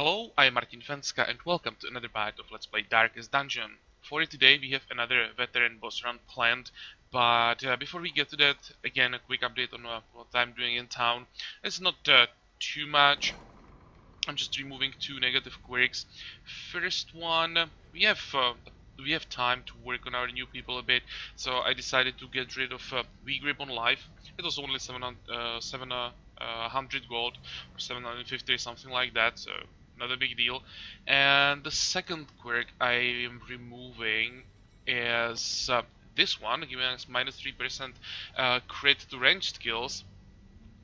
Hello, I am Martin.Fencka and welcome to another bite of Let's Play Darkest Dungeon. For today we have another veteran boss run planned, but before we get to that, again a quick update on what I'm doing in town. It's not too much. I'm just removing two negative quirks. First one, we have time to work on our new people a bit, so I decided to get rid of V-Grip on life. It was only 700 gold or 750 something like that, so not a big deal. And the second quirk I am removing is this one, giving us minus 3% crit to ranged skills,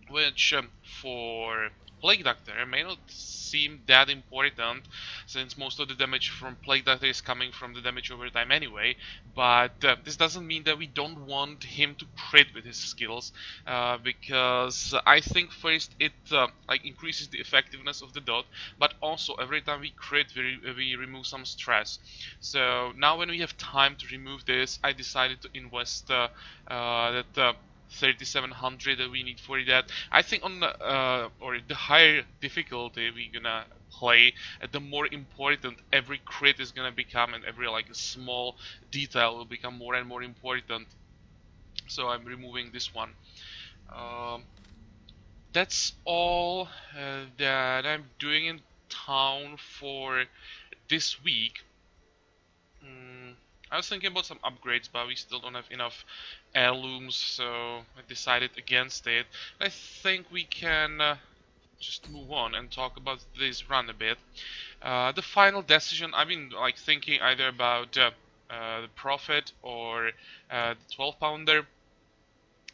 which for Plague Doctor may not seem that important, since most of the damage from Plague Doctor is coming from the damage over time anyway, but this doesn't mean that we don't want him to crit with his skills, because I think first it like increases the effectiveness of the dot, but also every time we crit we remove some stress. So now when we have time to remove this, I decided to invest that 3700 that we need for that. I think on or the higher difficulty we're gonna play, the more important every crit is gonna become, and every like small detail will become more and more important. So I'm removing this one. Um, that's all that I'm doing in town for this week. I was thinking about some upgrades, but we still don't have enough heirlooms, so I decided against it. I think we can just move on and talk about this run a bit. The final decision, I've been like thinking either about the Prophet or the 12 pounder.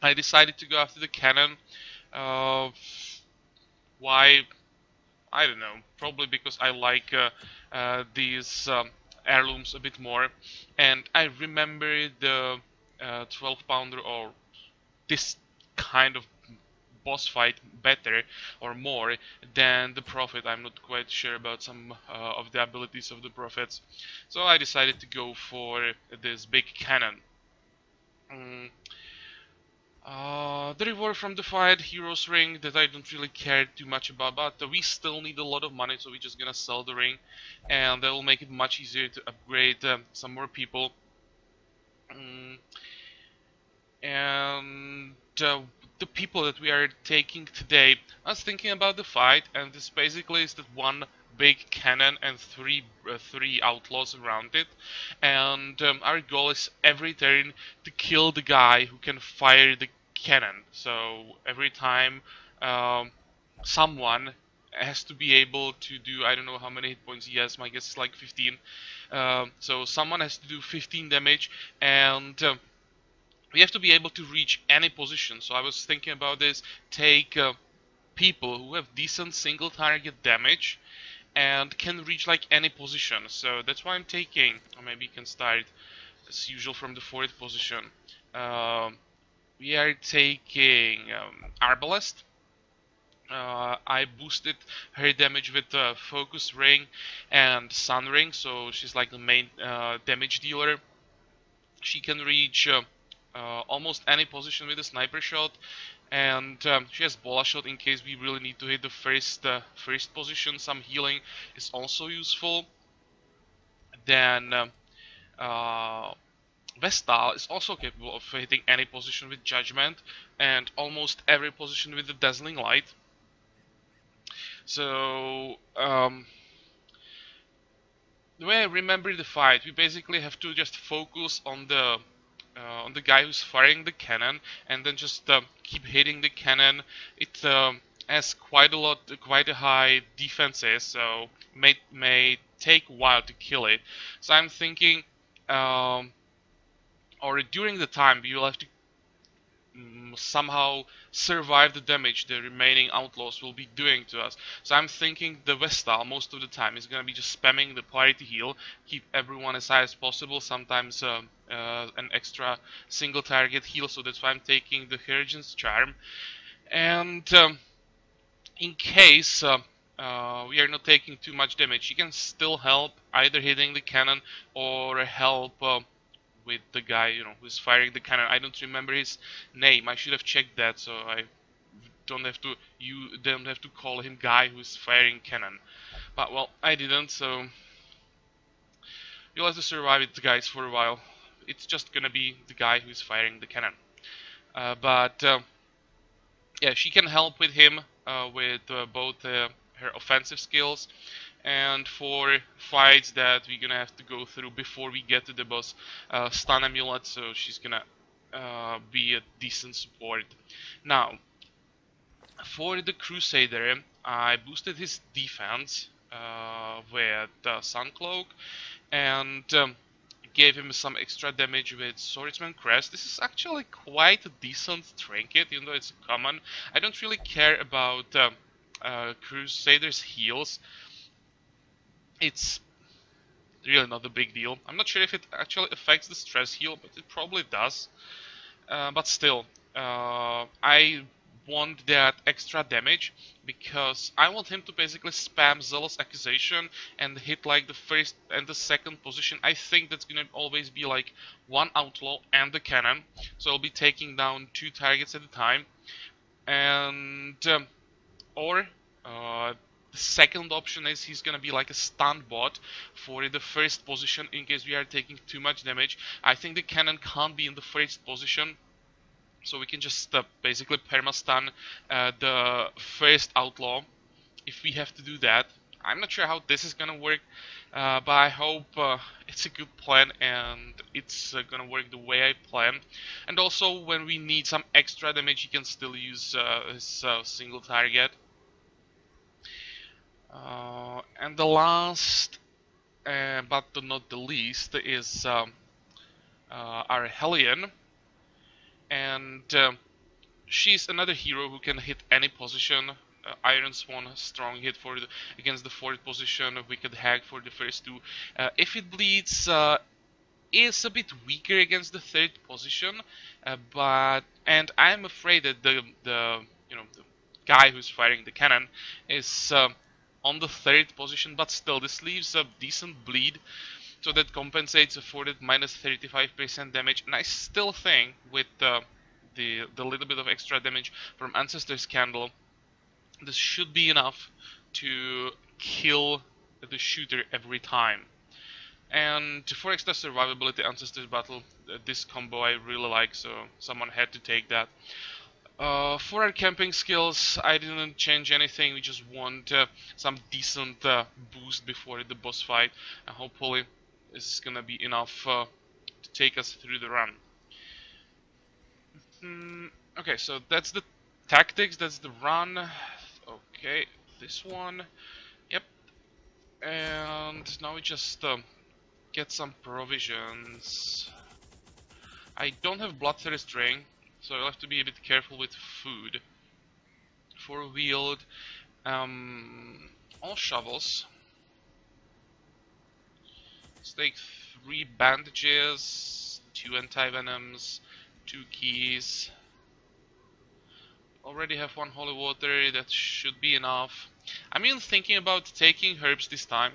I decided to go after the cannon. Why? I don't know. Probably because I like these heirlooms a bit more, and I remember the 12 pounder or this kind of boss fight better or more than the Prophet. I'm not quite sure about some of the abilities of the Prophets, so I decided to go for this big cannon. Mm, the reward from the fight, Hero's Ring, that I don't really care too much about, but we still need a lot of money, so we're just gonna sell the ring, and that will make it much easier to upgrade some more people. Mm, and the people that we are taking today, I was thinking about the fight, and this basically is that one big cannon and three outlaws around it, and our goal is every turn to kill the guy who can fire the cannon. So every time someone has to be able to do, I don't know how many hit points he has, my guess is like 15. So someone has to do 15 damage, and we have to be able to reach any position. So I was thinking about this, take people who have decent single target damage and can reach like any position. So that's why I'm taking, or maybe you can start as usual from the fourth position. We are taking Arbalest. I boosted her damage with Focus Ring and Sun Ring, so she's like the main damage dealer. She can reach almost any position with a sniper shot, and she has bola shot in case we really need to hit the first position. Some healing is also useful. Then Vestal is also capable of hitting any position with Judgment and almost every position with the Dazzling Light. So the way I remember the fight, we basically have to just focus on the guy who's firing the cannon, and then just keep hitting the cannon. It has quite a high defenses, so may take a while to kill it. So I'm thinking, or during the time, you'll have to somehow survive the damage the remaining outlaws will be doing to us. So I'm thinking the Vestal most of the time is gonna be just spamming the party heal, keep everyone as high as possible, sometimes an extra single target heal, so that's why I'm taking the Hergen's Charm. And in case we are not taking too much damage, you can still help either hitting the cannon or help with the guy, you know, who's firing the cannon. I don't remember his name. I should have checked that, so I don't have to call him guy who's firing cannon. But well, I didn't, so you'll have to survive it, guys, for a while. It's just gonna be the guy who's firing the cannon. But yeah, she can help with him with both her offensive skills and for fights that we're gonna have to go through before we get to the boss, stun amulet, so she's gonna be a decent support. Now, for the Crusader, I boosted his defense with Sun Cloak and gave him some extra damage with Swordsman Crest. This is actually quite a decent trinket, even though it's common. I don't really care about Crusader's heals. It's really not a big deal. I'm not sure if it actually affects the stress heal, but it probably does. But still, I want that extra damage because I want him to basically spam Zealous Accusation and hit like the first and the second position. I think that's gonna always be like one outlaw and the cannon, so I'll be taking down 2 targets at a time. And or the second option is he's gonna be like a stun bot for the first position in case we are taking too much damage. I think the cannon can't be in the first position, so we can just basically perma-stun the first outlaw if we have to do that. I'm not sure how this is gonna work, but I hope it's a good plan and it's gonna work the way I plan. And also, when we need some extra damage, you can still use his single target. And the last, but not the least, is our Hellion. And she's another hero who can hit any position. Iron Swan, strong hit for against the fourth position. Wicked Hag for the first two. If it bleeds, is a bit weaker against the third position, and I'm afraid that the the guy who's firing the cannon is on the third position, but still this leaves a decent bleed, so that compensates for that minus 35% damage. And I still think with the little bit of extra damage from Ancestor's Candle, this should be enough to kill the shooter every time. And for extra survivability, Ancestor's Battle, this combo I really like, so someone had to take that. For our camping skills, I didn't change anything. We just want some decent boost before the boss fight, and hopefully this is gonna be enough to take us through the run. Okay, so that's the tactics, that's the run. Okay, this one. Yep. And now we just get some provisions. I don't have Bloodthirst Ring, so I'll have to be a bit careful with food. Four-wheeled, all shovels. Let's take 3 bandages, 2 anti-venoms, 2 keys. Already have 1 holy water, that should be enough. I'm even thinking about taking herbs this time.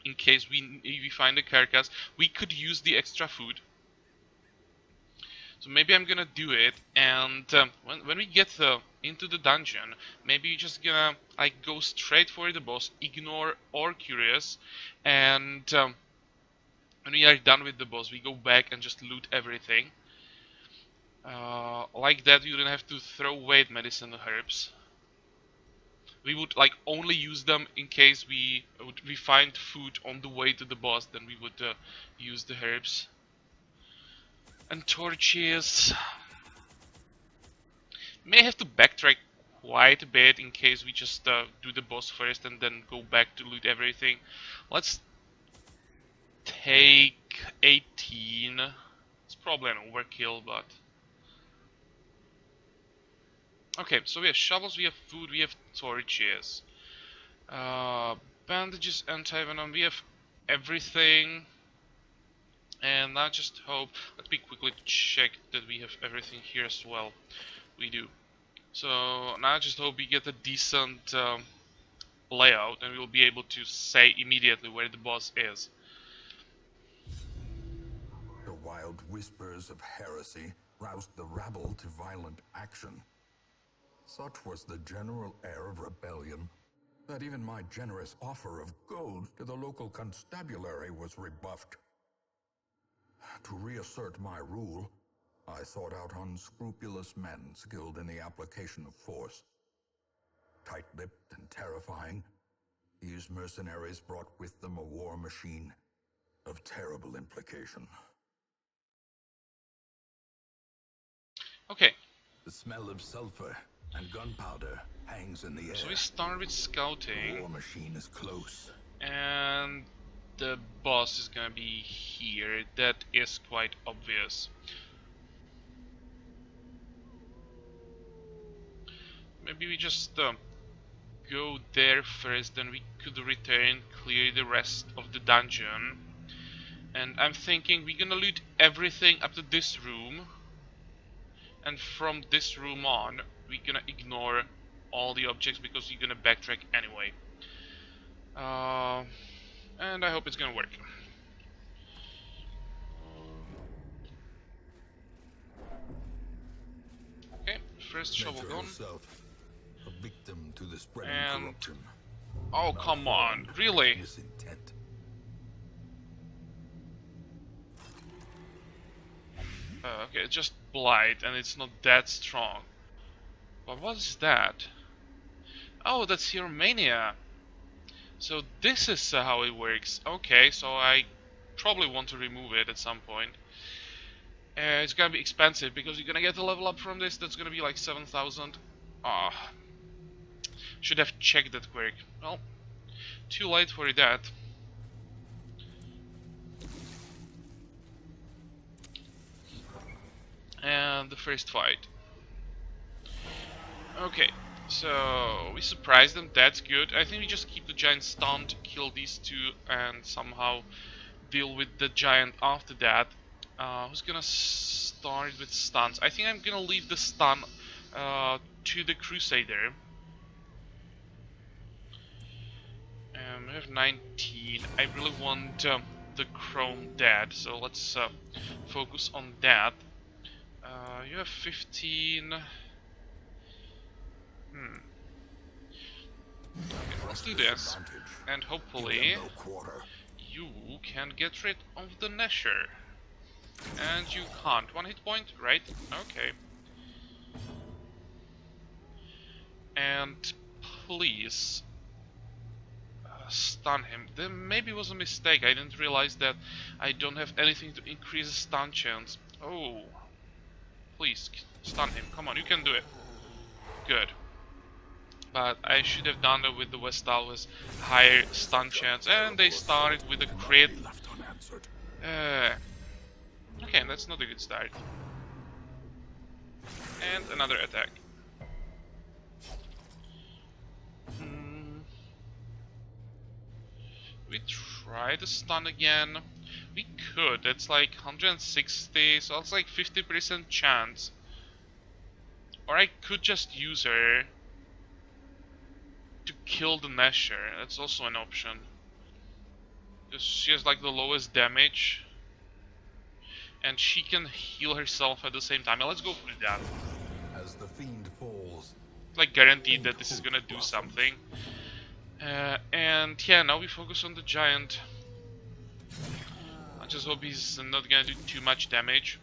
In case we find a carcass, we could use the extra food. So maybe I'm gonna do it, and when we get into the dungeon, maybe you're just gonna like go straight for the boss, ignore or curious, and when we are done with the boss, we go back and just loot everything. Like that, you don't have to throw away medicine herbs. We would like only use them in case we find food on the way to the boss. Then we would use the herbs. And torches. May have to backtrack quite a bit in case we just do the boss first and then go back to loot everything. Let's take 18. It's probably an overkill, but okay. So we have shovels, we have food, we have torches, bandages, anti-venom. We have everything. And I just hope, let me quickly check that we have everything here as well. We do. So now I just hope we get a decent layout and we'll be able to say immediately where the boss is. The wild whispers of heresy roused the rabble to violent action. Such was the general air of rebellion that even my generous offer of gold to the local constabulary was rebuffed. To reassert my rule, I sought out unscrupulous men skilled in the application of force. Tight-lipped and terrifying, these mercenaries brought with them a war machine of terrible implication. Okay. The smell of sulfur and gunpowder hangs in the air. So we start with scouting. The war machine is close. And the boss is gonna be here. That is quite obvious. Maybe we just go there first, then we could return, clear the rest of the dungeon. And I'm thinking we're gonna loot everything up to this room. And from this room on, we're gonna ignore all the objects because we're gonna backtrack anyway. And I hope it's gonna work. Okay, first shovel gone. A victim to the spreading And corruption. oh, come on, really? Misintent. Okay, it's just blight and it's not that strong. But what is that? Oh, that's Hero Mania. So this is how it works. Okay, so I probably want to remove it at some point. It's gonna be expensive because you're gonna get a level up from this. That's gonna be like 7,000. Ah, should have checked that quirk. Well, too late for that. And the first fight. Okay, so we surprised them, that's good. I think we just keep the giant stunned, kill these two, and somehow deal with the giant after that. Who's gonna start with stuns? I think I'm gonna leave the stun to the Crusader. We have 19. I really want the Chrome dead, so let's focus on that. You have 15. Okay, let's do this, and hopefully you can get rid of the Nesher. And you can't. 1 hit point, right? Okay. And please stun him. There maybe was a mistake. I didn't realize that I don't have anything to increase the stun chance. Oh. Please, stun him. Come on, you can do it. Good. But I should have done it with the Vestal's higher stun chance, and they started with a crit. Okay, that's not a good start. And another attack. We try to stun again. We could, that's like 160, so that's like 50% chance. Or I could just use her to kill the Nesher, that's also an option. Because she has like the lowest damage. And she can heal herself at the same time. Now let's go for that. As the fiend falls, Like guaranteed that this is gonna do something. And yeah, now we focus on the giant. I just hope he's not gonna do too much damage.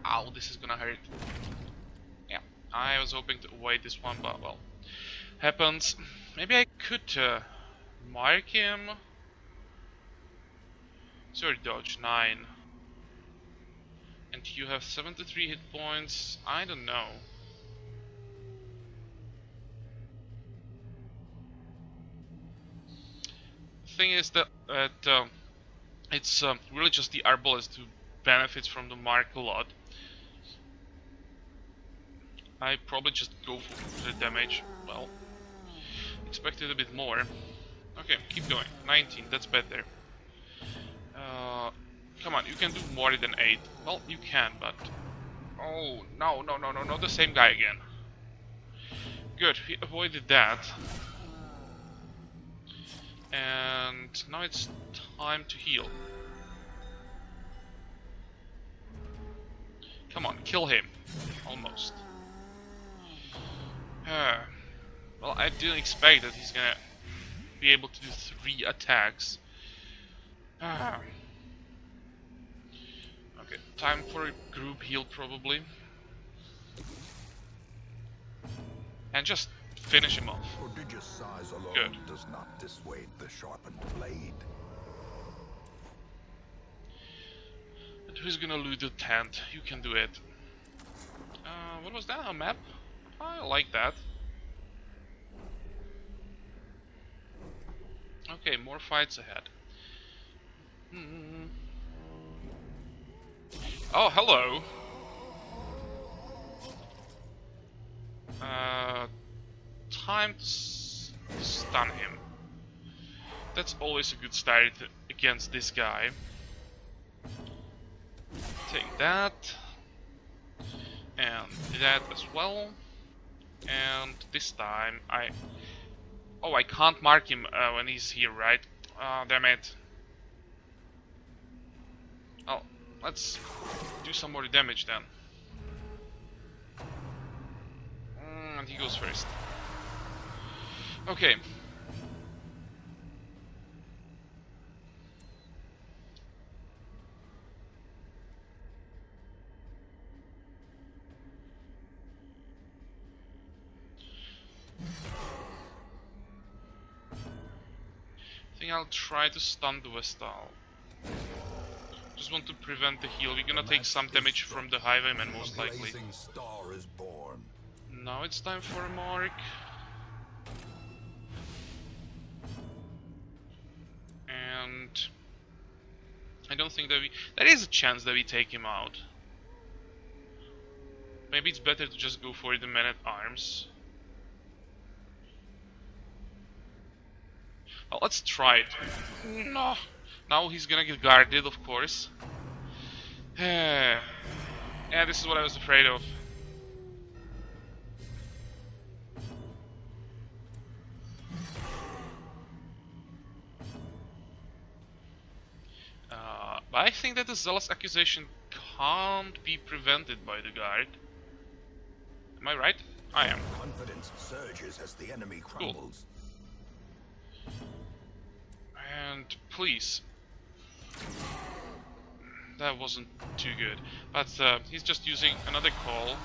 Ow, this is gonna hurt. Yeah, I was hoping to avoid this one, but well, happens. Maybe I could mark him. Sorry, dodge 9. And you have 73 hit points. I don't know. Thing is that it's really just the arbalist who benefits from the mark a lot. I probably just go for the damage. Well, expected a bit more. Okay, keep going. 19, that's better. Come on, you can do more than 8. Well, you can, but oh no, not the same guy again. Good, we avoided that. And now it's time to heal. Come on, kill him. Almost. Well, I didn't expect that he's gonna be able to do 3 attacks. Ah. Okay, time for a group heal probably. And just finish him off. Prodigious size alone Good. does not dissuade the sharpened blade. And who's gonna loot the tent? You can do it. What was that? A map? I like that. Okay, more fights ahead. Oh, hello. Time to stun him. That's always a good start against this guy. Take that. And that as well. And this time Oh, I can't mark him when he's here, right? Damn it. Oh, let's do some more damage then. And he goes first. Okay. I think I'll try to stun the Vestal. Just want to prevent the heal. We're gonna take some damage from the Highwayman most likely. Star is born. Now it's time for a mark. And I don't think that there is a chance that we take him out. Maybe it's better to just go for the Man-at-Arms. Well, let's try it. No. Now he's gonna get guarded, of course. Yeah, this is what I was afraid of. But I think that the Zealous accusation can't be prevented by the guard. Am I right? I am. Confidence surges as the enemy crumbles. Cool. And please. That wasn't too good. But he's just using another call.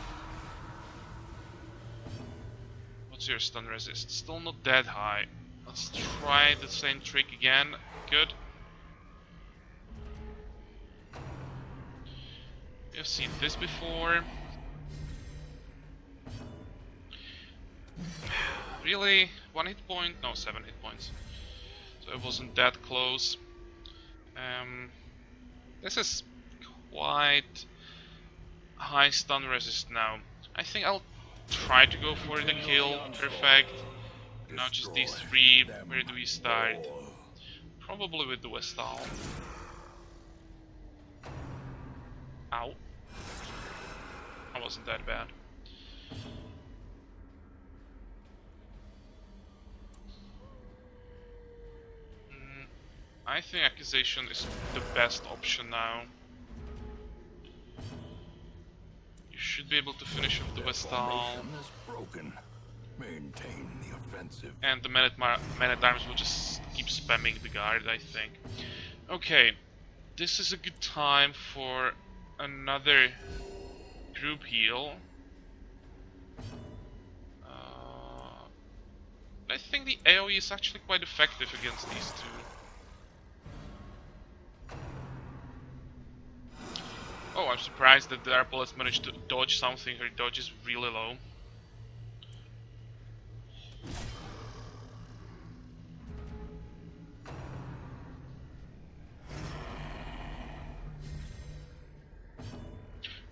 What's your stun resist? Still not that high. Let's try the same trick again. Good. We've seen this before. Really? 1 hit point? No, 7 hit points. So it wasn't that close. This is quite high stun resist now. I think I'll try to go for the kill. Perfect. Now just these 3. Where do we start? Probably with the Vestal. Ow. That wasn't that bad. I think accusation is the best option now. You should be able to finish off the Vestal. Maintain the offensive. And the Man-at-Arms will just keep spamming the guard, I think. Okay, this is a good time for another group heal. I think the AoE is actually quite effective against these two. Oh, I'm surprised that the Arbalest managed to dodge something. Her dodge is really low.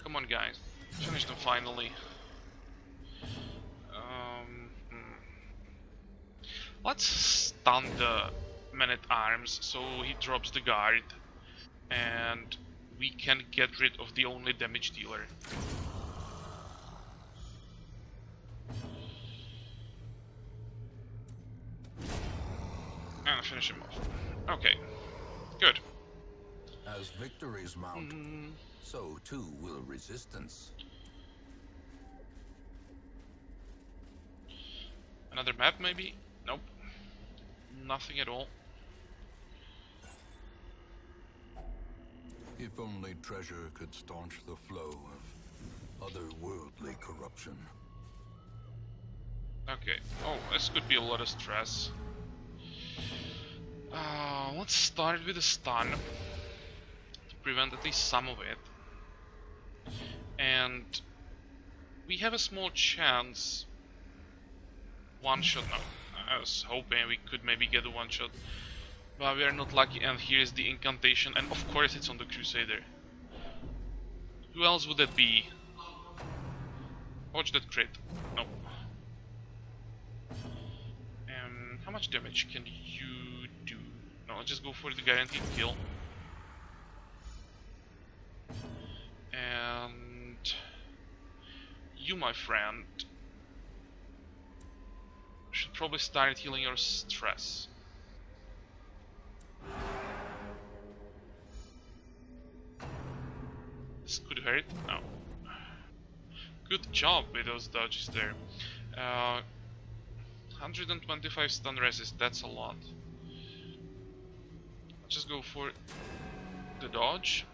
Come on, guys. Finish them finally. Let's stun the Man-at-Arms so he drops the guard. And we can get rid of the only damage dealer. And finish him off. Okay, good. As victories mount, so too will resistance. Another map maybe? Nope. Nothing at all. If only treasure could staunch the flow of otherworldly corruption. Okay. Oh, this could be a lot of stress. Let's start with a stun to prevent at least some of it. And we have a small chance. One shot now. I was hoping we could maybe get a one shot. But we are not lucky, and here is the incantation, and of course it's on the Crusader. Who else would that be? Watch that crit. No. How much damage can you do? No, let's just go for the guaranteed kill. And you, my friend, should probably start healing your stress. This could hurt. No. Good job with those dodges there. 125 stun resist, that's a lot. Let's just go for the dodge.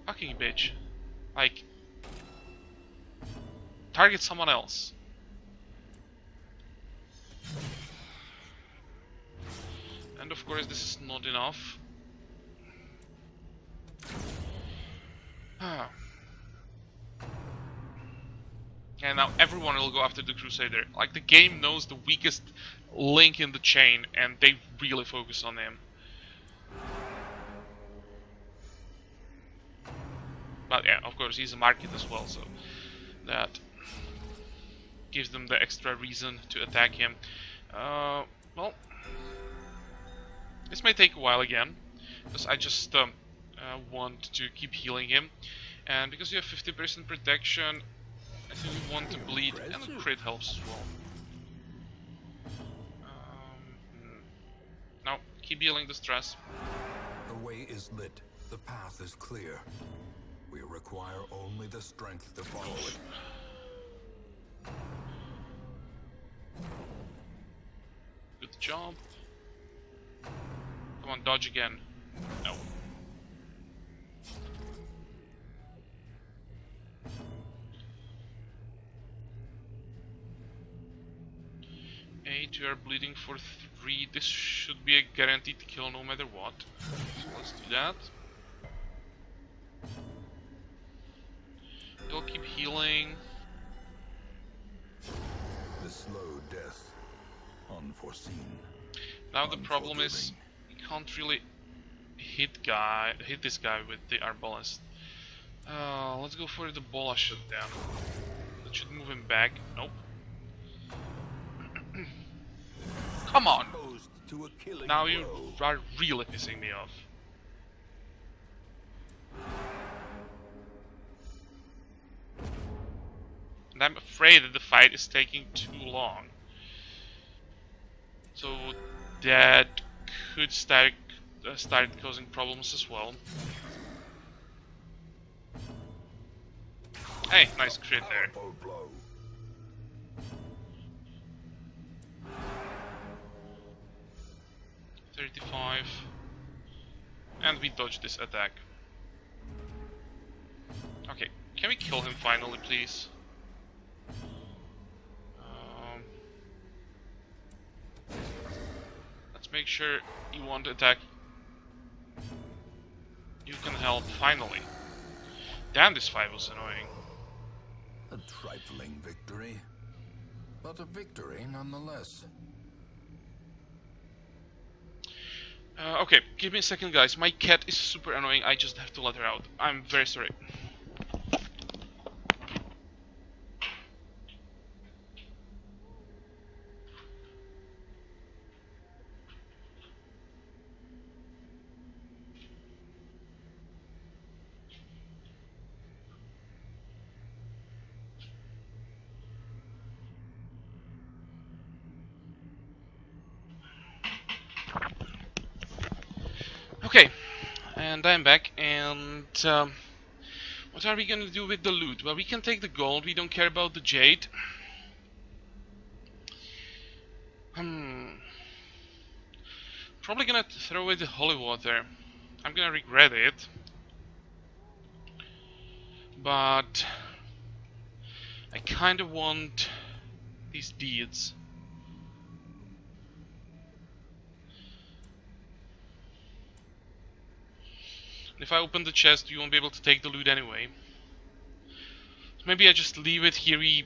Fucking bitch. Like, target someone else. And of course this is not enough. And now everyone will go after the Crusader. Like, the game knows the weakest link in the chain, and they really focus on him. But yeah, of course, he's a market as well, so that gives them the extra reason to attack him. Well, this may take a while again, because I just want to keep healing him. And because you have 50% protection, I think we want to bleed, and the crit helps as well. Now, keep healing the stress. The way is lit. The path is clear. We require only the strength to follow it. Good job. Come on, dodge again. No. We are bleeding for 3. This should be a guaranteed kill no matter what. So let's do that. We'll keep healing. The slow death, unforeseen. Now the problem is you can't really hit this guy with the arbalest. Let's go for the bola shutdown. That should move him back. Nope. Come on! Now you are really pissing me off. And I'm afraid that the fight is taking too long. So that could start causing problems as well. Hey, nice crit there. 35. And we dodge this attack. Okay, can we kill him finally, please? Let's make sure you won't attack. You can help, finally. Damn, this fight was annoying. A trifling victory, but a victory nonetheless. Okay, give me a second, guys. My cat is super annoying. I just have to let her out. I'm very sorry. Okay, and I'm back, and well, What are we gonna do with the loot? Well, we can take the gold, we don't care about the jade. Probably gonna throw away the holy water. I'm gonna regret it. But I kinda want these deeds. And if I open the chest, you won't be able to take the loot anyway. So maybe I just leave it here. We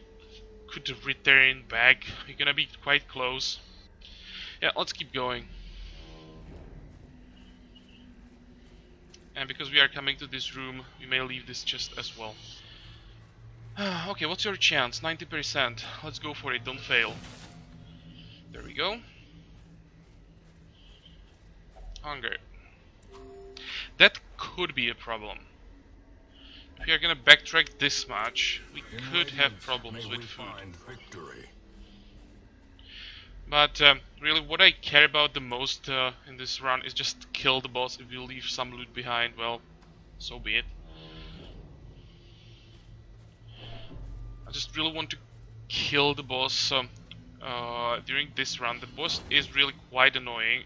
could return back. We're gonna be quite close. Yeah, let's keep going. And because we are coming to this room, we may leave this chest as well. Okay, what's your chance? 90%. Let's go for it, don't fail. There we go. Hunger. That could be a problem. If we are gonna backtrack this much, we could have problems with food. But really what I care about the most in this run is just kill the boss. If we leave some loot behind, well, so be it. I just really want to kill the boss during this run. The boss is really quite annoying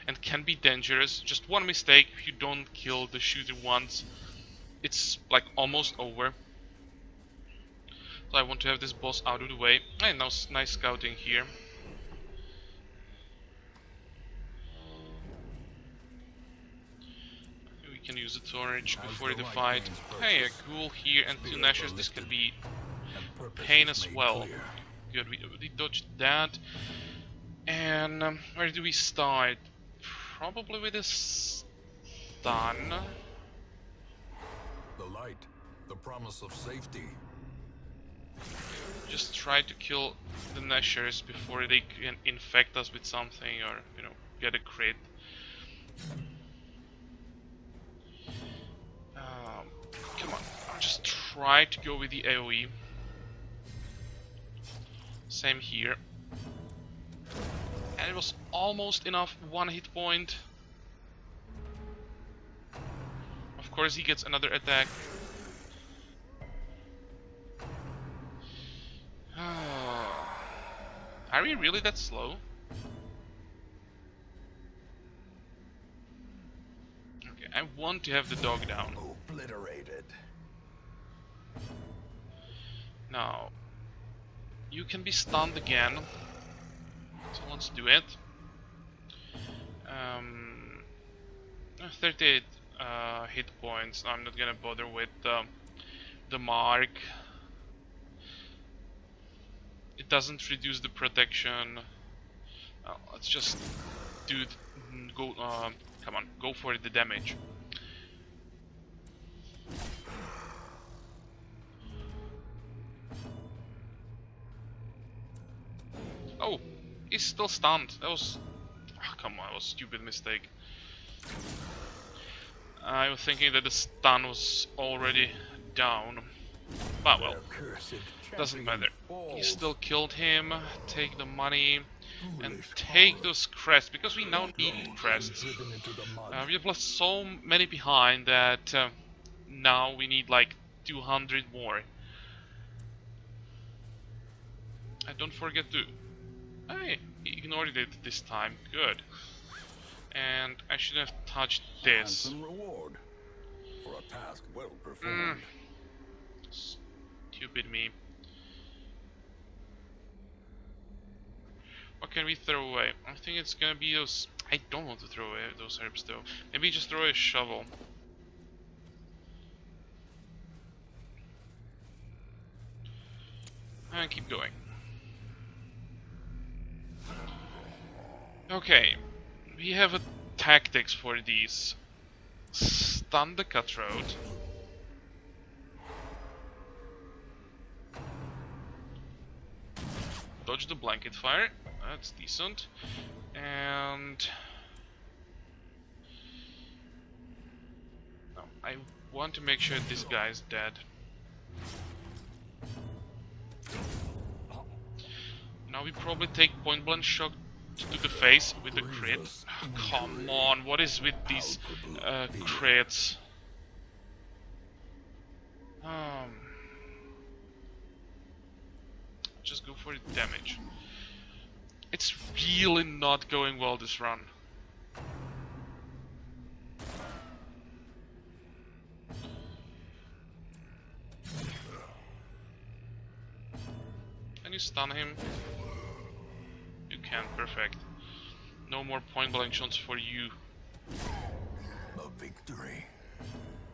and can be dangerous. Just one mistake, if you don't kill the shooter once, it's like almost over. So I want to have this boss out of the way. And now nice scouting here. We can use a torch before the fight. Hey, a ghoul here and 2 Nashers. This can be pain as well. Good, we dodged that. And where do we start? Probably with a stun. The light, the promise of safety. Just try to kill the Nashers before they can infect us with something or, you know, get a crit. Come on, just try to go with the AoE. Same here. And it was almost enough, 1 hit point. Of course he gets another attack. Are we really that slow? Okay, I want to have the dog down. Obliterated. Now, you can be stunned again. So let's do it. 38 hit points. I'm not gonna bother with the mark. It doesn't reduce the protection. Let's just do go. Come on, go for the damage. Oh, he's still stunned. That was... Oh, come on, that was a stupid mistake. I was thinking that the stun was already down. But well, doesn't matter. He still killed him. Take the money and take those crests, because we now need crests. We have left so many behind that now we need like 200 more. And don't forget to... Hey, he ignored it this time. Good. And I should have touched this. Reward for a task well performed. Stupid me. What can we throw away? I think it's gonna be those... I don't want to throw away those herbs though. Maybe just throw a shovel. And keep going. Okay, we have a tactics for these. Stun the cutthroat. Dodge the blanket fire. That's decent. And... no, I want to make sure this guy is dead. Now we probably take point blank shot to the face with the crit. Oh, come on, what is with these crits? Um, just go for the damage. It's really not going well this run. Can you stun him? You can, perfect. No more point blank shots for you. A victory.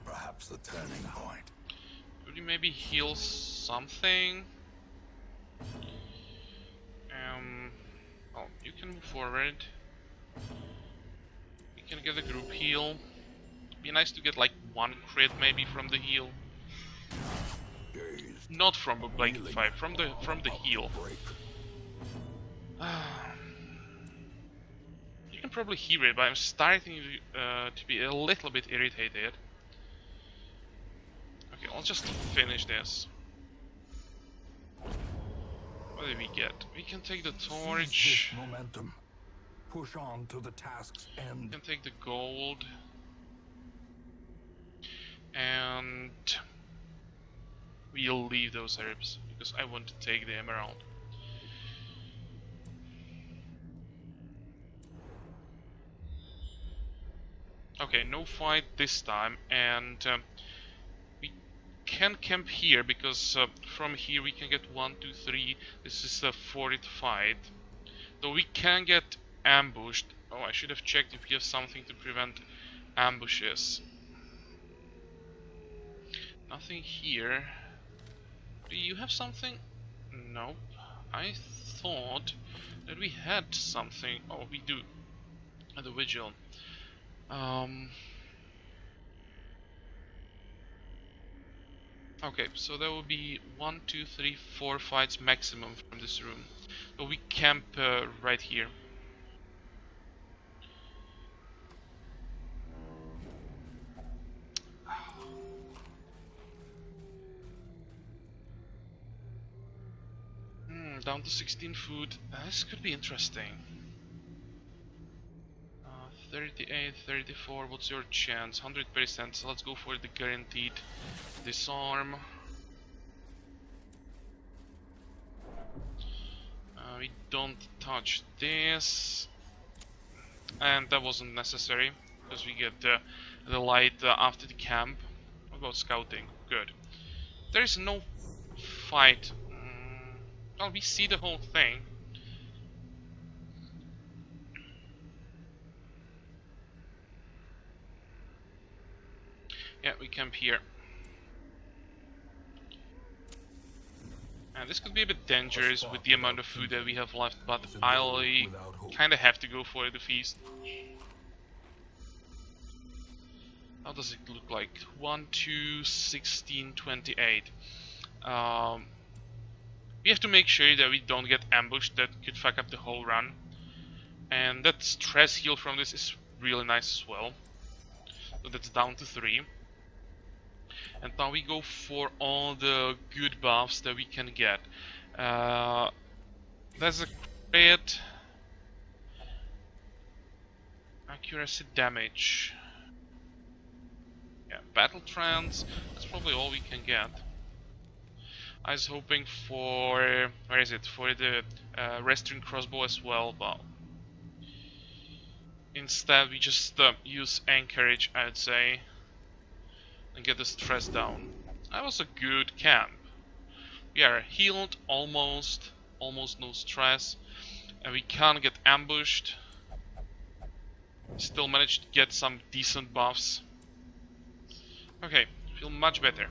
Perhaps a turning point. Could you maybe heal something? Oh, you can move forward. You can get a group heal. Be nice to get like one crit maybe from the heal. Not from a blanket fight, from the heal. You can probably hear it, but I'm starting to be a little bit irritated. Okay, I'll just finish this. What did we get? We can take the torch. Momentum. Push on to the task's end. We can take the gold. And we'll leave those herbs because I want to take the emerald. Okay, no fight this time, and we can camp here because from here we can get 1, 2, 3. This is the 4th fight. Though we can get ambushed. Oh, I should have checked if we have something to prevent ambushes. Nothing here. Do you have something? Nope. I thought that we had something. Oh, we do. At the vigil. Okay, so there will be 1, 2, 3, 4 fights maximum from this room. So we camp right here. Down to 16 food. This could be interesting. 38, 34, what's your chance? 100%, so let's go for the guaranteed disarm. We don't touch this. And that wasn't necessary, because we get the light after the camp. What about scouting? Good. There is no fight. Well, we see the whole thing. Yeah, we camp here. And this could be a bit dangerous with the amount of food that we have left, but I'll kinda have to go for the feast. How does it look like? 1, 2, 16, 28. We have to make sure that we don't get ambushed. That could fuck up the whole run. And that stress heal from this is really nice as well. So that's down to 3. And now we go for all the good buffs that we can get. There's a crit, accuracy, damage. Yeah, battle trance. That's probably all we can get. I was hoping for for the restoring crossbow as well, but instead we just use anchorage, I'd say, and get the stress down. That was a good camp. We are healed almost no stress, and we can't get ambushed. Still managed to get some decent buffs. Okay, feel much better.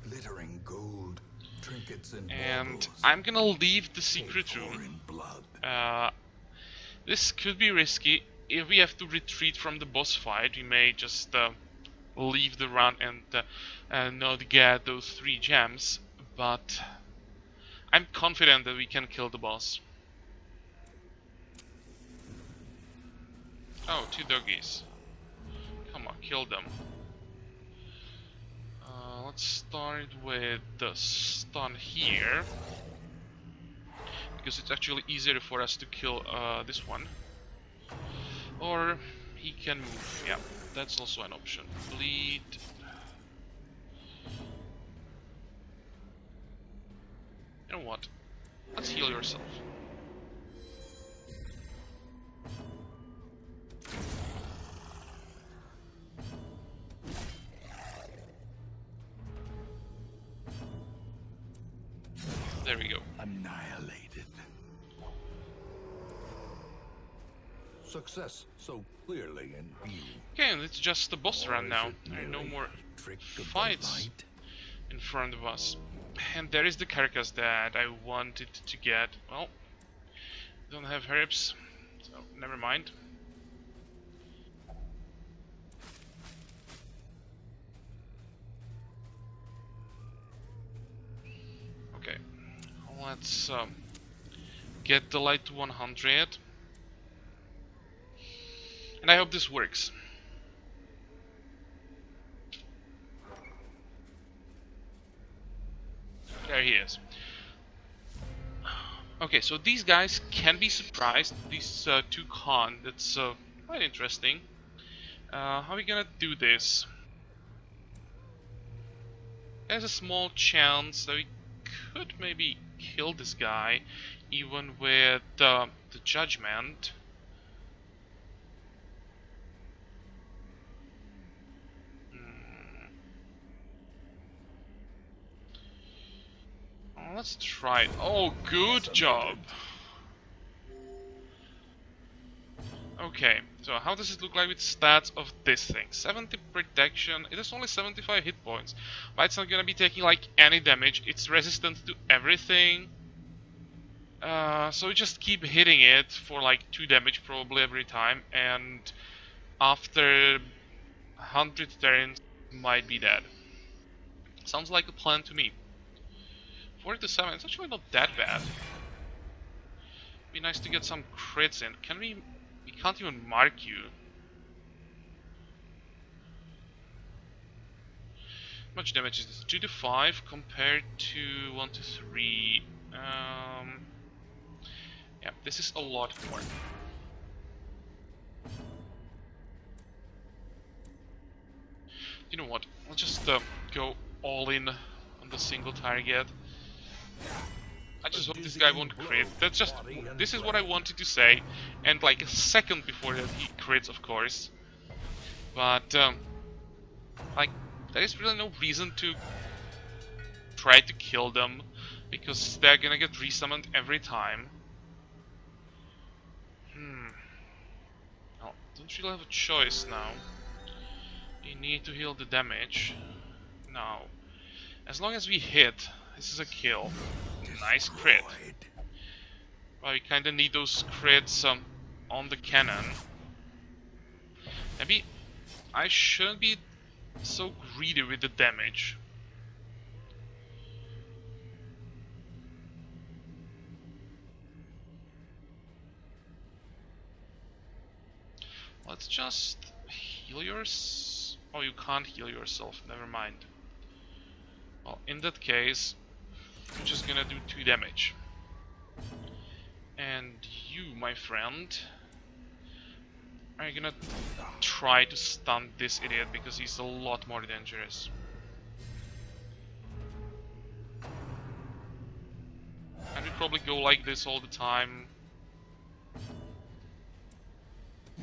Glittering gold, trinkets and I'm gonna leave the secret room. This could be risky. If we have to retreat from the boss fight, we may just leave the run and not get those 3 gems. But I'm confident that we can kill the boss. Oh, 2 doggies. Come on, kill them. Let's start with the stun here, because it's actually easier for us to kill this one. Or He can move, yeah, that's also an option. Bleed. You know what? Let's heal yourself. There we go. Annihilated. Success so clearly in view. Okay, and it's just the boss run now. There are no Merely more a trick of the fights light? in front of us. And there is the carcass that I wanted to get. Well, don't have herbs, so never mind. Okay, let's get the light to 100. And I hope this works. There he is. Okay, so these guys can be surprised. These two can't. That's quite interesting. How are we gonna do this? There's a small chance that we could maybe kill this guy, even with the judgment. Let's try it. Oh, good job. Okay, so how does it look like with stats of this thing? 70 protection, it has only 75 hit points, but it's not gonna be taking like any damage. It's resistant to everything. So we just keep hitting it for like 2 damage probably every time, and after 100 turns might be dead. Sounds like a plan to me. 4 to 7, it's actually not that bad. Be nice to get some crits in. Can we can't even mark you. How much damage is this? 2 to 5 compared to 1 to 3. Yeah, this is a lot more. You know what? I'll just go all in on the single target. I just hope this guy won't crit. That's just, this is what I wanted to say, and like a second before that he crits, of course. But like, there is really no reason to try to kill them, because they're gonna get resummoned every time. Well, don't really have a choice now. We need to heal the damage. Now, as long as we hit, this is a kill. Nice crit. Well, we kinda need those crits on the cannon. Maybe I shouldn't be so greedy with the damage. Let's just heal yours. Oh, you can't heal yourself, never mind. Well, in that case, I'm just gonna do 2 damage. And you, my friend, are gonna try to stun this idiot because he's a lot more dangerous. And we probably go like this all the time.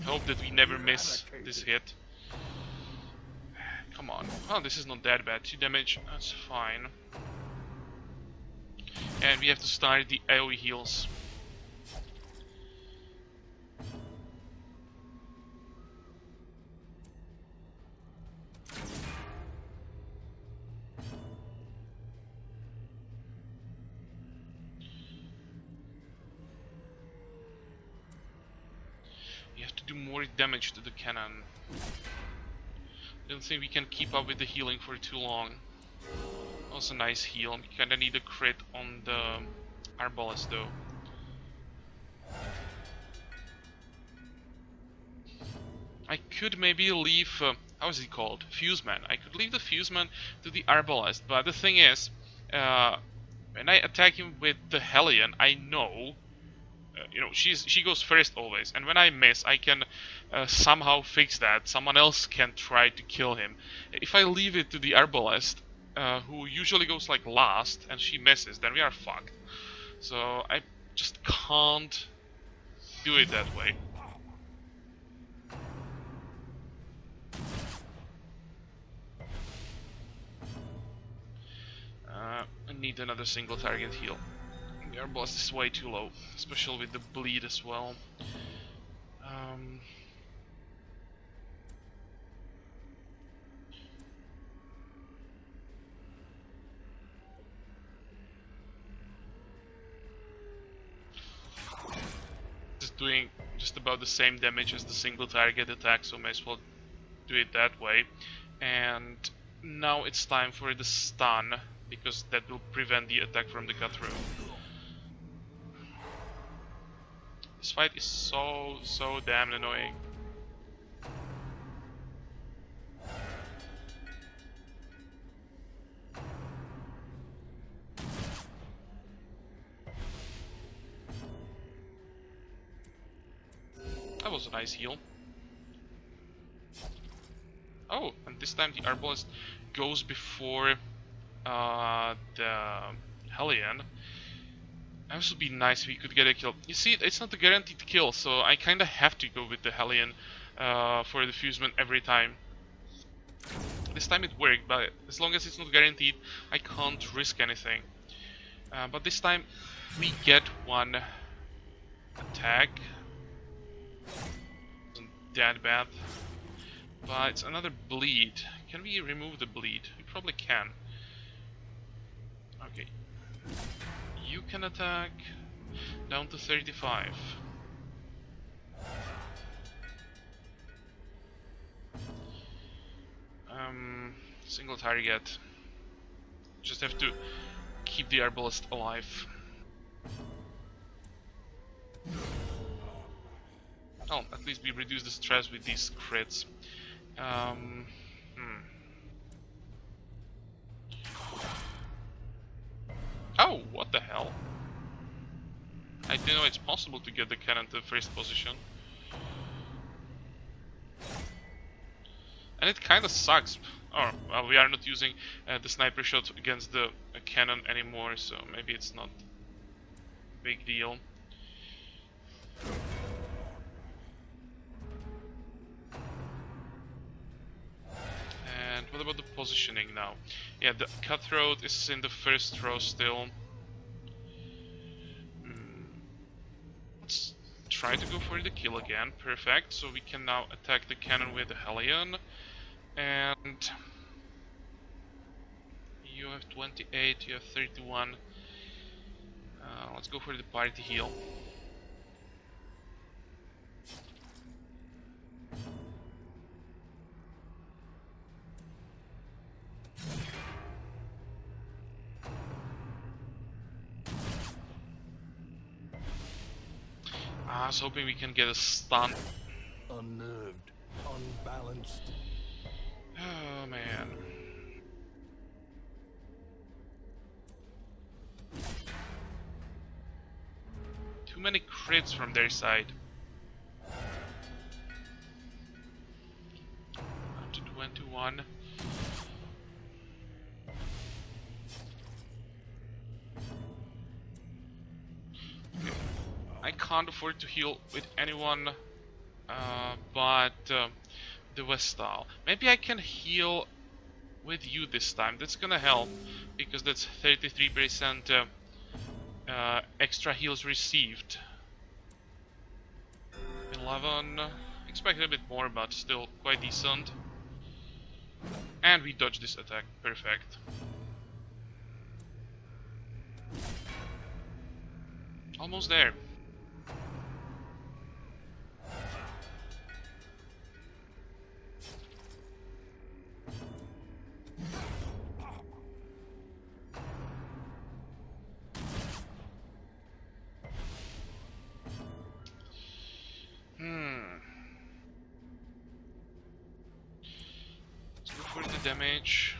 Hope that we never miss this hit. Come on. Oh, this is not that bad. 2 damage, that's fine. And we have to start the AoE heals. We have to do more damage to the cannon. I don't think we can keep up with the healing for too long. That was a nice heal. We kinda need a crit on the arbalest though. I could maybe leave, how is he called? Fuseman. I could leave the Fuseman to the arbalest, but the thing is, when I attack him with the Hellion, I know you know, she goes first always, and when I miss, I can somehow fix that. Someone else can try to kill him. If I leave it to the arbalest, who usually goes like last, and she misses, then we are fucked. So I just can't do it that way. I need another single target heal. The arbalest is way too low, especially with the bleed as well. Just doing just about the same damage as the single target attack, so may as well do it that way. And now it's time for the stun, because that will prevent the attack from the cutthroat. This fight is so damn annoying. That was a nice heal. Oh, and this time the arbalest goes before the Hellion. That would be nice if we could get a kill. You see, it's not a guaranteed kill, so I kinda have to go with the Hellion for the Fusement every time. This time it worked, but as long as it's not guaranteed, I can't risk anything. But this time we get one attack. Isn't that bad. But it's another bleed. Can we remove the bleed? We probably can. Okay. You can attack down to 35. Single target. Just have to keep the arbalest alive. Oh, at least we reduce the stress with these crits. Oh, what the hell? I didn't know it's possible to get the cannon to the first position. And it kinda sucks. Oh, well, we are not using the sniper shot against the cannon anymore, so maybe it's not a big deal. And what about the positioning now? Yeah, the cutthroat is in the first row still. Let's try to go for the kill again. Perfect. So we can now attack the cannon with the Hellion. And you have 28, you have 31. Let's go for the party heal. I was hoping we can get a stun. Unnerved, unbalanced. Oh man. Too many crits from their side. Up to 21. I can't afford to heal with anyone but the Vestal. Maybe I can heal with you this time. That's gonna help, because that's 33% extra heals received. 11. Expected a bit more, but still quite decent. And we dodge this attack. Perfect. Almost there. Let's go for the damage.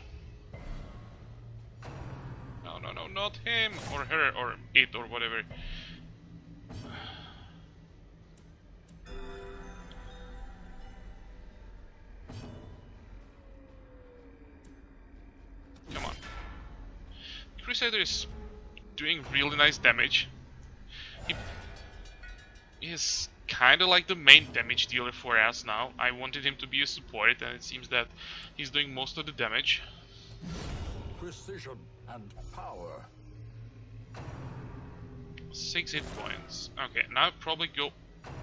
No, no, no, not him! Or her, or it, or whatever. Crusader is doing really nice damage. He is kinda like the main damage dealer for us now. I wanted him to be a support, and it seems that he's doing most of the damage. Precision and power. 6 hit points. Okay, now probably go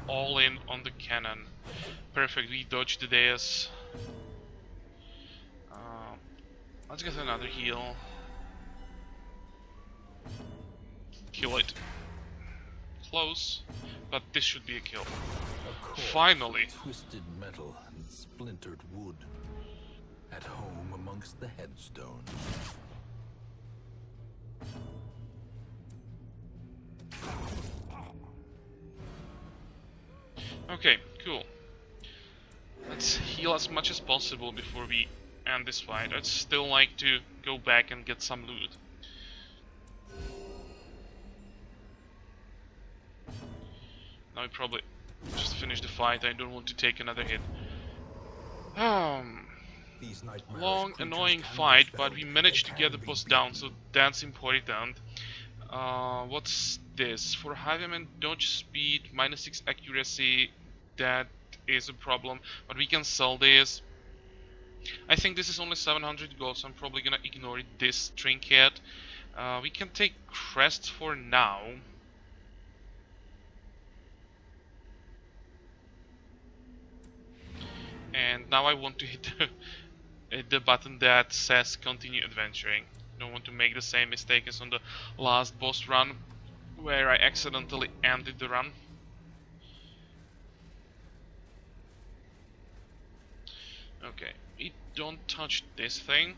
all in on the cannon. Perfect, we dodged the dais. Let's get another heal. Kill it. Close, but this should be a kill. Finally! Twisted metal and splintered wood. At home amongst the headstones. Okay, cool. Let's heal as much as possible before we end this fight. I'd still like to go back and get some loot. Now we probably just finish the fight. I don't want to take another hit. Long, annoying fight, but we managed to get the boss down, so that's important. What's this? For highwayman dodge speed, -6 accuracy, that is a problem, but we can sell this. I think this is only 700 gold, so I'm probably gonna ignore this trinket. We can take crests for now. And now I want to hit the button that says continue adventuring. Don't want to make the same mistake as on the last boss run, where I accidentally ended the run. Okay, we don't touch this thing.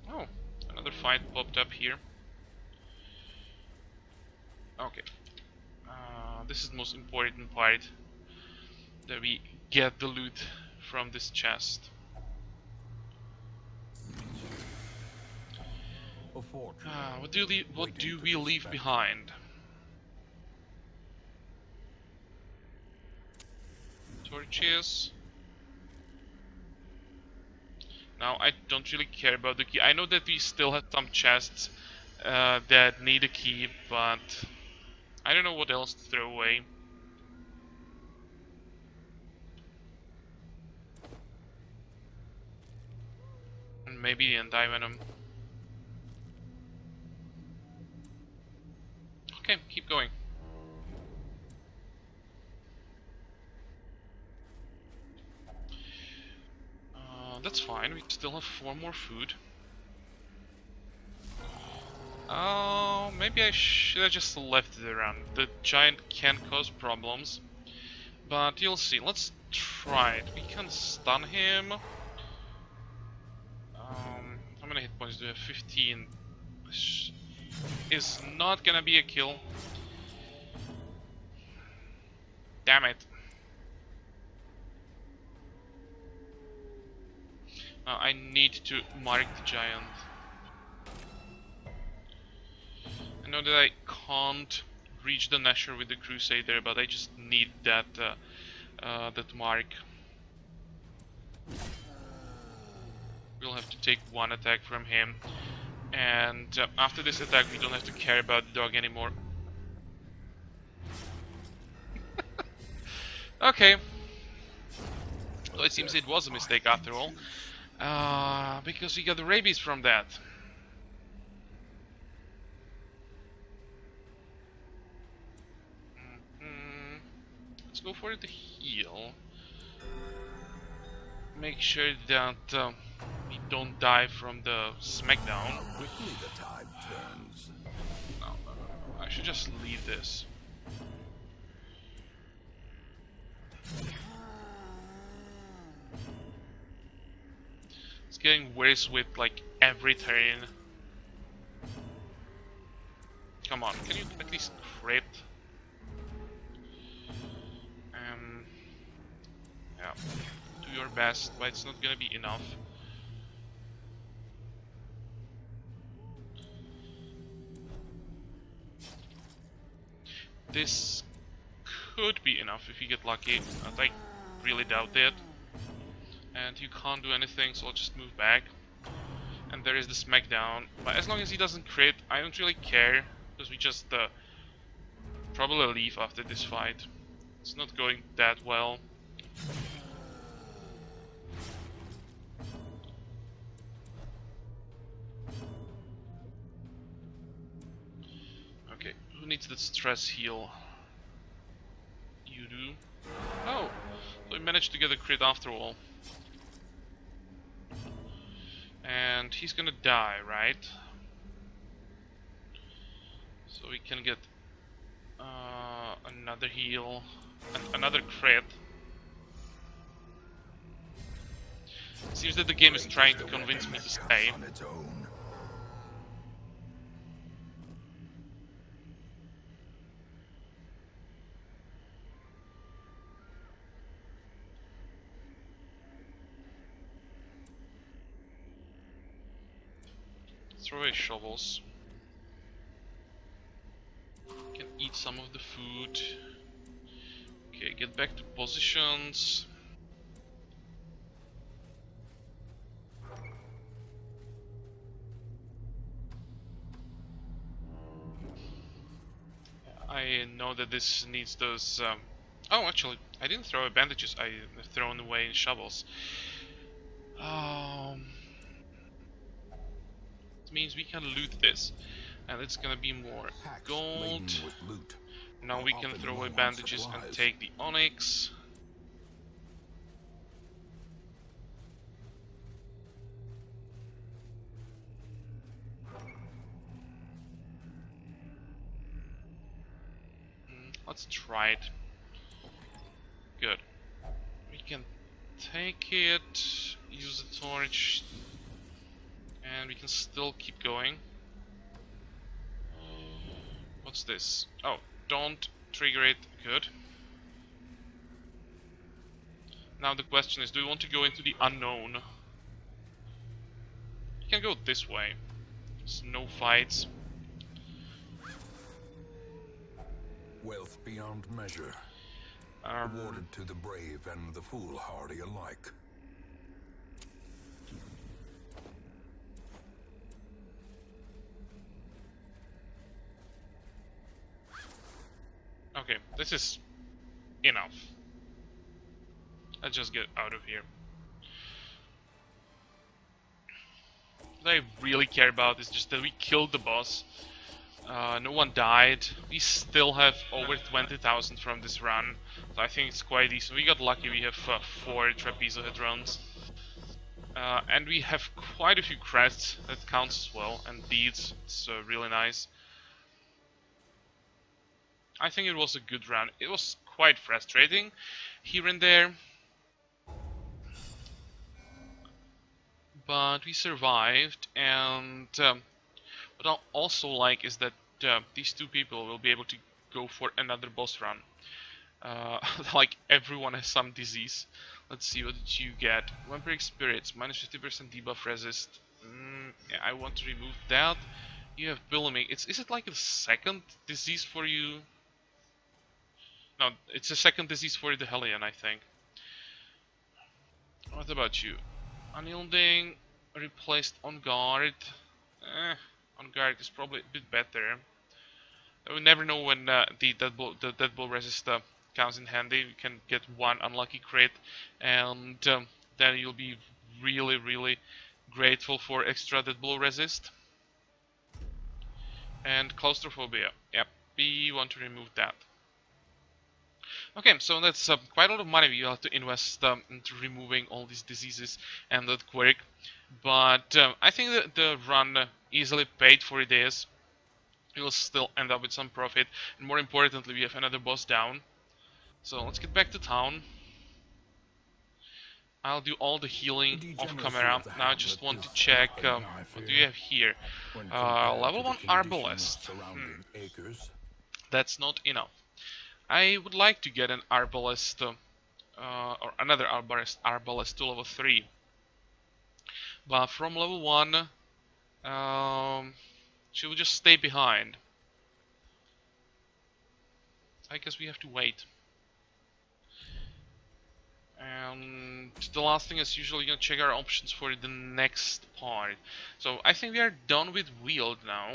Oh, another fight popped up here. Okay. This is the most important part, that we get the loot from this chest. What do we leave behind? Torches. Now I don't really care about the key. I know that we still have some chests that need a key, but I don't know what else to throw away. And maybe the anti-venom. Okay, keep going. That's fine, we still have 4 more food. Oh, maybe I should have just left it around. The giant can cause problems, but you'll see. Let's try it. We can stun him. How many hit points do we have? 15. This is not gonna be a kill. Damn it. I need to mark the giant. I know that I can't reach the Nasher with the Crusader, but I just need that that mark. We'll have to take 1 attack from him, and after this attack we don't have to care about the dog anymore. Okay. Well, it seems it was a mistake after all, because we got the rabies from that. Let's go for the heal. Make sure that we don't die from the smackdown. Quickly the tide turns. No, I should just leave this. It's getting worse with like every turn. Come on, can you at least crit? Yeah, do your best, but it's not gonna be enough. This could be enough if you get lucky, but I really doubt it. And you can't do anything, so I'll just move back. And there is the smackdown. But as long as he doesn't crit, I don't really care. Because we just probably leave after this fight. It's not going that well. Okay, who needs the stress heal? You do. Oh, so we managed to get a crit after all. And he's gonna die, right? So we can get another heal and another crit. Seems that the game is trying to convince me to stay. On its own. Throw away shovels. Can eat some of the food. Okay, get back to positions. I know that this needs those. Oh, actually, I didn't throw away bandages. I thrown away shovels. It means we can loot this, and it's gonna be more gold. Now we can throw away bandages and take the onyx. Let's try it. Good. We can take it, use the torch, and we can still keep going. What's this? Oh, don't trigger it. Good. Now the question is, do we want to go into the unknown? We can go this way. There's no fights. Wealth beyond measure. Awarded to the brave and the foolhardy alike. Okay, this is enough. Let's just get out of here. What I really care about is just that we killed the boss. No one died. We still have over 20,000 from this run, so I think it's quite decent. We got lucky. We have 4 trapezohedrons. And we have quite a few crests. That counts as well, and deeds. It's really nice. I think it was a good run. It was quite frustrating here and there, but we survived. And what I also like is that these two people will be able to go for another boss run. Like everyone has some disease. Let's see, what did you get? Vampiric spirits, minus 50% debuff resist. Yeah, I want to remove that. You have Billowing. Is it like a second disease for you? No, it's a second disease for the Hellion, I think. What about you? Unyielding, replaced on guard. On guard is probably a bit better. We never know when the deadbolt resist comes in handy. You can get one unlucky crit, and then you'll be really grateful for extra deadbolt resist. And claustrophobia. Yep, we want to remove that. Okay, so that's quite a lot of money we have to invest into removing all these diseases and that quirk. But I think that the run easily paid for it is. We will still end up with some profit, and more importantly, we have another boss down. So let's get back to town. I'll do all the healing off camera. Now I just want to check what do you have here. Level 1 Arbalest. That's not enough. I would like to get an Arbalest or another Arbalest to level 3. But from level 1 she will just stay behind. I guess we have to wait. And the last thing is usually gonna check our options for the next part. So I think we are done with Wield now.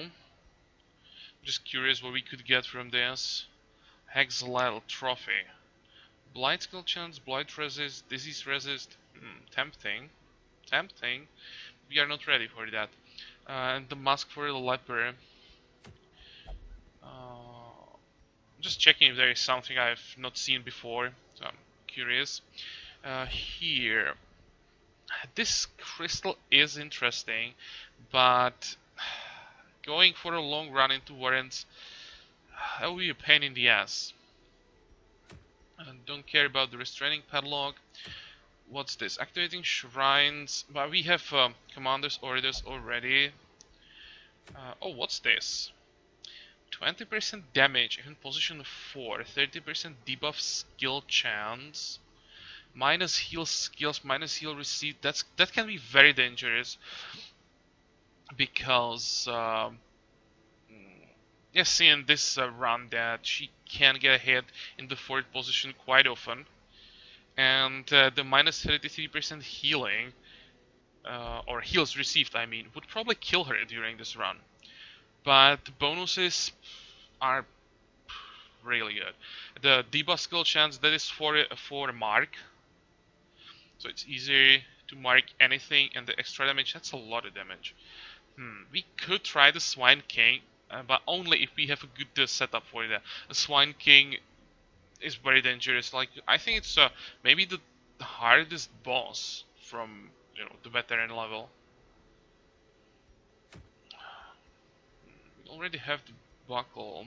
Just curious what we could get from this. Hexalil Trophy. Blight skill chance, blight resist, disease resist. Tempting. Tempting. We are not ready for that. And the mask for the leper. Just checking if there is something I've not seen before. So I'm curious. Here. This crystal is interesting, but going for a long run into warrants, that will be a pain in the ass. And don't care about the restraining padlock. What's this? Activating shrines. But we have commander's orders already. Oh, what's this? 20% damage in position 4, 30% debuff skill chance, minus heal skills, minus heal received. That can be very dangerous because yeah, seeing this run that she can get hit in the 4th position quite often, and the minus 33% healing or heals received, I mean, would probably kill her during this run. But the bonuses are really good. The debuff skill chance, that is for mark, so it's easier to mark anything, and the extra damage, that's a lot of damage. We could try the Swine King, but only if we have a good setup for that. The Swine King is very dangerous. Like, I think it's maybe the hardest boss from the veteran level. We already have the buckle.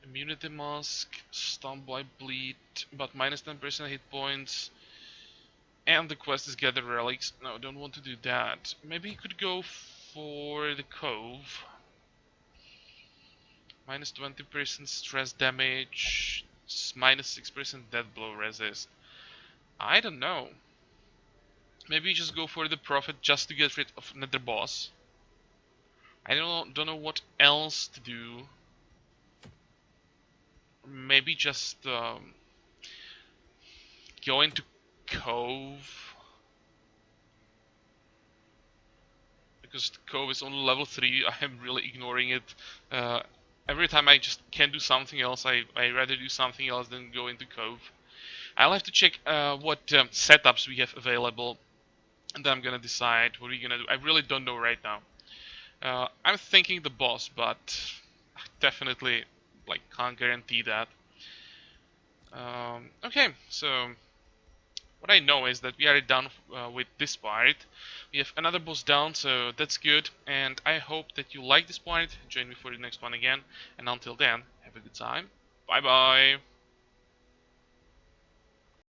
Immunity mask, stun by bleed, but minus 10% hit points. And the quest is gather relics. No, don't want to do that. Maybe you could go for the cove. Minus 20% stress damage, minus 6% death blow resist. I don't know. Maybe you just go for the prophet just to get rid of another boss. I don't know what else to do. Maybe just go into cove, because the cove is only level 3. I am really ignoring it. Every time I just can't do something else, I rather do something else than go into cove. I'll have to check what setups we have available, and then I'm gonna decide what we're gonna do. I really don't know right now. I'm thinking the boss, but I definitely can't guarantee that. Okay, so what I know is that we are done with this part. We have another boss down, so that's good. And I hope that you like this part. Join me for the next one again. And until then, have a good time. Bye bye.